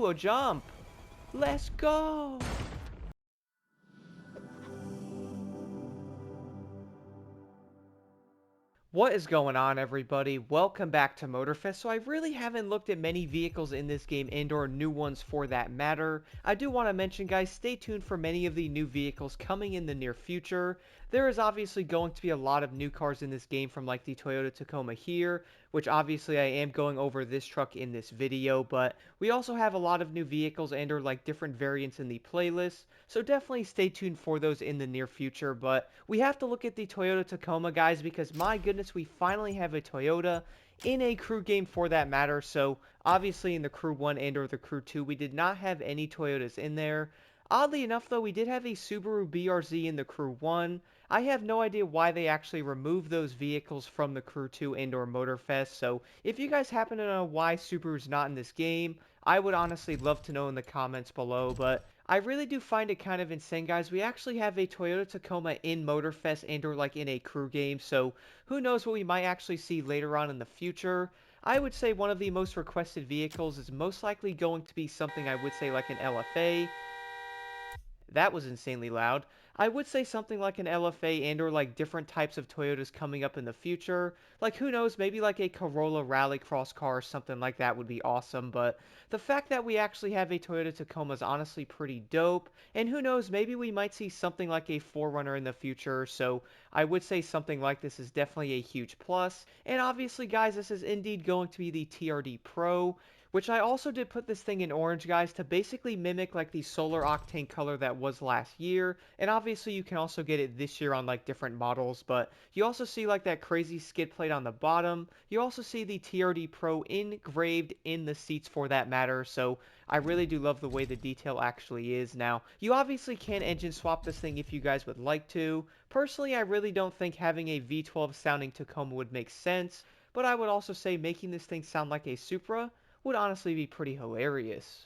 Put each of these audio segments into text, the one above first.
Ooh, a jump. Let's go. What is going on, everybody? Welcome back to Motorfest. So I really haven't looked at many vehicles in this game and or new ones for that matter. I do want to mention, guys, stay tuned for many of the new vehicles coming in the near future. There is obviously going to be a lot of new cars in this game, from like the Toyota Tacoma here, which obviously I am going over this truck in this video, but we also have a lot of new vehicles and or like different variants in the playlist. So definitely stay tuned for those in the near future. But we have to look at the Toyota Tacoma, guys, because my goodness, we finally have a Toyota in a crew game for that matter. So obviously in the crew 1 and or the crew 2, we did not have any Toyotas in there. Oddly enough, though, we did have a Subaru BRZ in the crew 1. I have no idea why they actually removed those vehicles from the crew 2 and or Motorfest. So if you guys happen to know why Subaru's not in this game, I would honestly love to know in the comments below. But I really do find it kind of insane, guys. We actually have a Toyota Tacoma in Motorfest and or like in a crew game. So who knows what we might actually see later on in the future. I would say one of the most requested vehicles is most likely going to be something I would say like an LFA. That was insanely loud. I would say something like an LFA and or like different types of Toyotas coming up in the future. Like who knows, maybe like a Corolla Rallycross car or something like that would be awesome. But the fact that we actually have a Toyota Tacoma is honestly pretty dope. And who knows, maybe we might see something like a 4Runner in the future. So I would say something like this is definitely a huge plus. And obviously, guys, this is indeed going to be the TRD Pro, which I also did put this thing in orange, guys, to basically mimic like the solar octane color that was last year. And obviously you can also get it this year on like different models, but you also see like that crazy skid plate on the bottom. You also see the TRD Pro engraved in the seats for that matter. So I really do love the way the detail actually is. Now, you obviously can engine swap this thing if you guys would like to. Personally, I really don't think having a V12 sounding Tacoma would make sense, but I would also say making this thing sound like a Supra would honestly be pretty hilarious.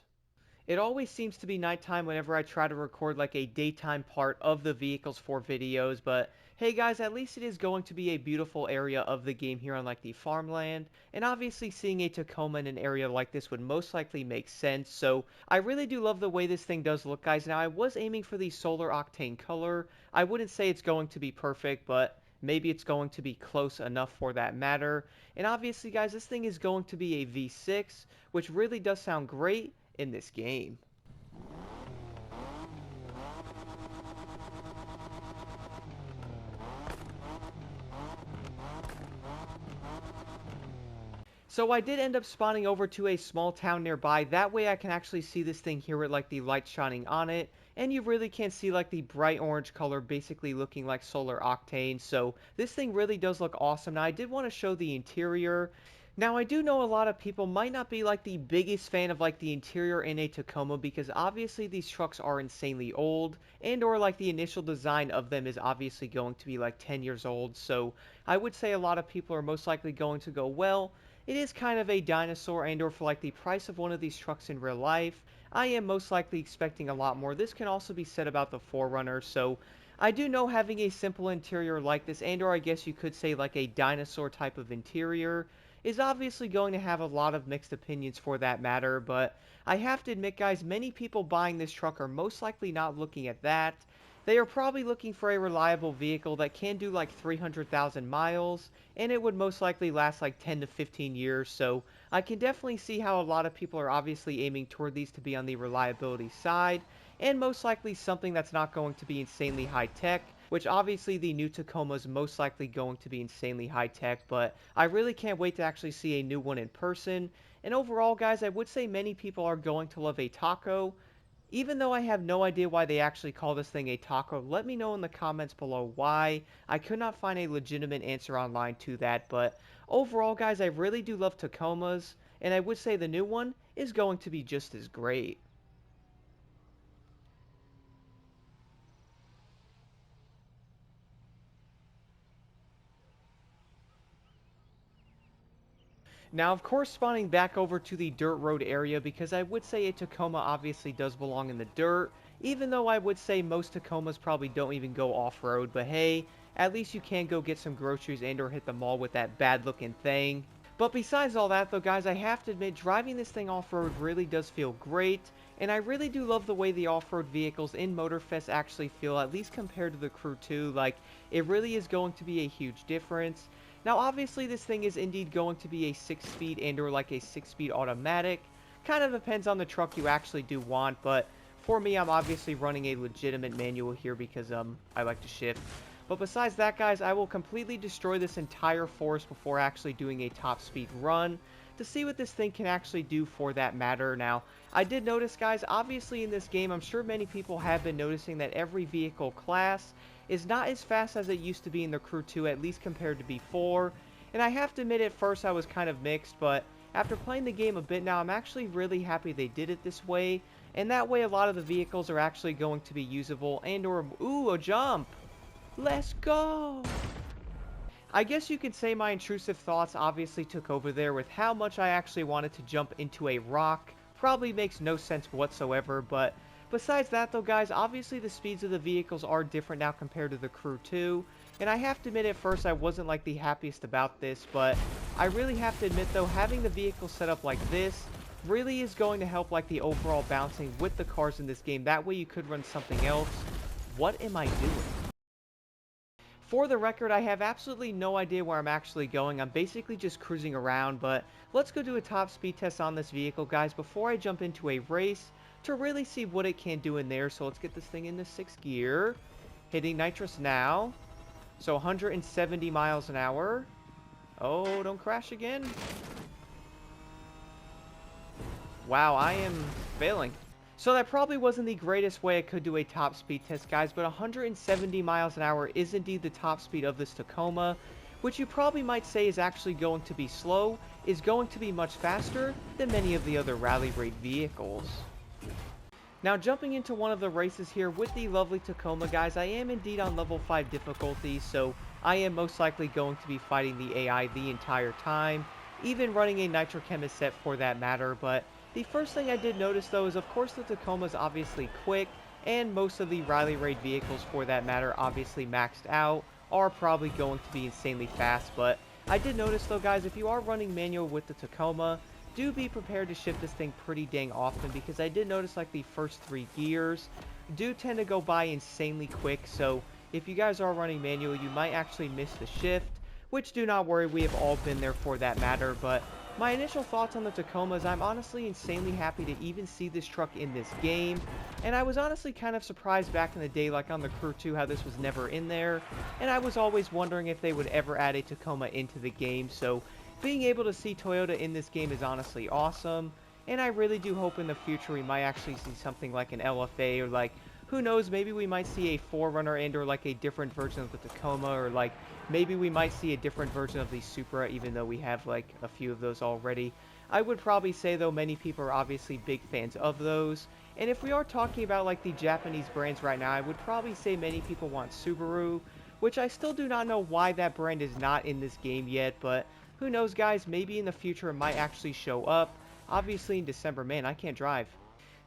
It always seems to be nighttime whenever I try to record like a daytime part of the vehicles for videos, but hey guys, at least it is going to be a beautiful area of the game here on like the farmland, and obviously seeing a Tacoma in an area like this would most likely make sense. So I really do love the way this thing does look, guys. Now I was aiming for the solar octane color. I wouldn't say it's going to be perfect, but maybe it's going to be close enough for that matter. And obviously, guys, this thing is going to be a V6, which really does sound great in this game. So I did end up spawning over to a small town nearby. That way I can actually see this thing here with like the light shining on it. And you really can't see like the bright orange color basically looking like solar octane. So this thing really does look awesome. Now I did want to show the interior. Now I do know a lot of people might not be like the biggest fan of like the interior in a Tacoma, because obviously these trucks are insanely old, and or like the initial design of them is obviously going to be like 10 years old. So I would say a lot of people are most likely going to go, well, it is kind of a dinosaur, and or for like the price of one of these trucks in real life, I am most likely expecting a lot more. This can also be said about the 4Runner. So I do know having a simple interior like this, and or I guess you could say like a dinosaur type of interior, is obviously going to have a lot of mixed opinions for that matter. But I have to admit, guys, many people buying this truck are most likely not looking at that. They are probably looking for a reliable vehicle that can do like 300,000 miles, and it would most likely last like 10 to 15 years. So I can definitely see how a lot of people are obviously aiming toward these to be on the reliability side, and most likely something that's not going to be insanely high tech, which obviously the new Tacoma is most likely going to be insanely high tech. But I really can't wait to actually see a new one in person. And overall, guys, I would say many people are going to love a Taco. Even though I have no idea why they actually call this thing a taco, let me know in the comments below why. I could not find a legitimate answer online to that, but overall, guys, I really do love Tacomas, and I would say the new one is going to be just as great. Now, of course, spawning back over to the dirt road area, because I would say a Tacoma obviously does belong in the dirt, even though I would say most Tacomas probably don't even go off-road, but hey, at least you can go get some groceries and or hit the mall with that bad looking thing. But besides all that though, guys, I have to admit, driving this thing off-road really does feel great. And I really do love the way the off-road vehicles in Motorfest actually feel, at least compared to the Crew 2. Like, it really is going to be a huge difference. Now, obviously, this thing is indeed going to be a 6-speed and or like a 6-speed automatic. Kind of depends on the truck you actually do want, but for me, I'm obviously running a legitimate manual here because I like to shift. But besides that, guys, I will completely destroy this entire forest before actually doing a top speed run to see what this thing can actually do for that matter. Now, I did notice, guys, obviously in this game, I'm sure many people have been noticing that every vehicle class is not as fast as it used to be in the Crew 2, at least compared to before. And I have to admit, at first I was kind of mixed, but after playing the game a bit now, I'm actually really happy they did it this way. And that way, a lot of the vehicles are actually going to be usable and or... Ooh, a jump! Let's go! I guess you could say my intrusive thoughts obviously took over there with how much I actually wanted to jump into a rock. Probably makes no sense whatsoever, but besides that though, guys, obviously the speeds of the vehicles are different now compared to the Crew 2. And I have to admit, at first I wasn't like the happiest about this, but I really have to admit though, having the vehicle set up like this really is going to help like the overall bouncing with the cars in this game. That way you could run something else. What am I doing? For the record, I have absolutely no idea where I'm actually going. I'm basically just cruising around, but let's go do a top speed test on this vehicle, guys, before I jump into a race to really see what it can do in there. So let's get this thing into 6th gear. Hitting nitrous now. So 170 miles an hour. Oh, don't crash again. Wow, I am failing. So that probably wasn't the greatest way I could do a top speed test, guys, but 170 miles an hour is indeed the top speed of this Tacoma, which you probably might say is actually going to be slow, is going to be much faster than many of the other rally raid vehicles. Now, jumping into one of the races here with the lovely Tacoma, guys, I am indeed on level 5 difficulty, so I am most likely going to be fighting the AI the entire time, even running a Nitrochemist set for that matter. But the first thing I did notice, though, is of course the Tacoma is obviously quick, and most of the Rally Raid vehicles for that matter, obviously maxed out, are probably going to be insanely fast. But I did notice, though, guys, if you are running manual with the Tacoma, do be prepared to shift this thing pretty dang often, because I did notice like the first 3 gears do tend to go by insanely quick. So if you guys are running manual, you might actually miss the shift, which do not worry, we have all been there for that matter. But my initial thoughts on the Tacoma is I'm honestly insanely happy to even see this truck in this game, and I was honestly kind of surprised back in the day, like on the Crew 2, how this was never in there, and I was always wondering if they would ever add a Tacoma into the game. So being able to see Toyota in this game is honestly awesome, and I really do hope in the future we might actually see something like an LFA, or like, who knows, maybe we might see a 4Runner and or like a different version of the Tacoma, or like maybe we might see a different version of the Supra, even though we have like a few of those already. I would probably say though many people are obviously big fans of those, and if we are talking about like the Japanese brands right now, I would probably say many people want Subaru, which I still do not know why that brand is not in this game yet, but who knows, guys, maybe in the future it might actually show up. Obviously in December. Man, I can't drive.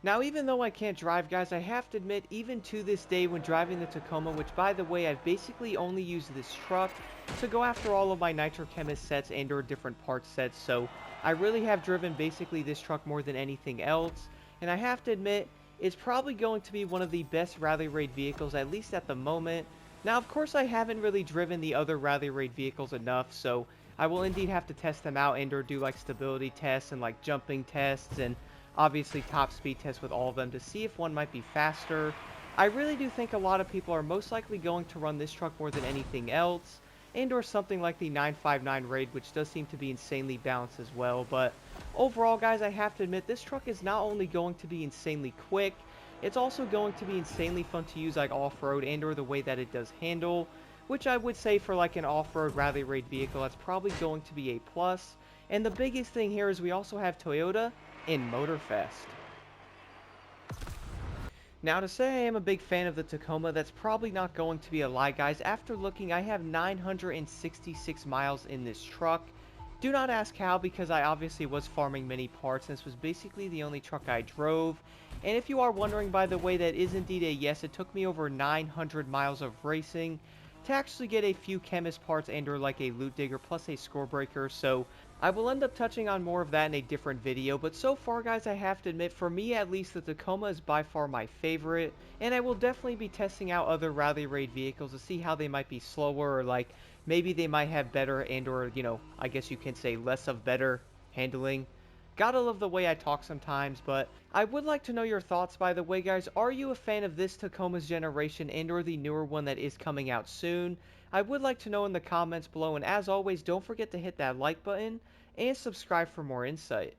Now, even though I can't drive, guys, I have to admit, even to this day when driving the Tacoma, which by the way, I've basically only used this truck to go after all of my Nitrochemist sets and or different parts sets, so I really have driven basically this truck more than anything else, and I have to admit, it's probably going to be one of the best Rally Raid vehicles, at least at the moment. Now, of course, I haven't really driven the other Rally Raid vehicles enough, so I will indeed have to test them out and or do like stability tests and like jumping tests and obviously top speed tests with all of them to see if one might be faster. I really do think a lot of people are most likely going to run this truck more than anything else, and or something like the 959 Raid, which does seem to be insanely balanced as well. But overall, guys, I have to admit this truck is not only going to be insanely quick, it's also going to be insanely fun to use like off-road and or the way that it does handle, which I would say for like an off-road Rally Raid vehicle, that's probably going to be a plus. And the biggest thing here is we also have Toyota in Motorfest. Now, to say I am a big fan of the Tacoma, that's probably not going to be a lie, guys. After looking, I have 966 miles in this truck. Do not ask how, because I obviously was farming many parts, and this was basically the only truck I drove. And if you are wondering, by the way, that is indeed a yes. It took me over 900 miles of racing to actually get a few chemist parts and or like a loot digger plus a score breaker. So I will end up touching on more of that in a different video, but so far guys I have to admit, for me at least, the Tacoma is by far my favorite, and I will definitely be testing out other Rally Raid vehicles to see how they might be slower, or like, maybe they might have better and or, I guess you can say less of better handling. Gotta love the way I talk sometimes, but I would like to know your thoughts by the way guys. Are you a fan of this Tacoma's generation and or the newer one that is coming out soon? I would like to know in the comments below, and as always, don't forget to hit that like button and subscribe for more insight.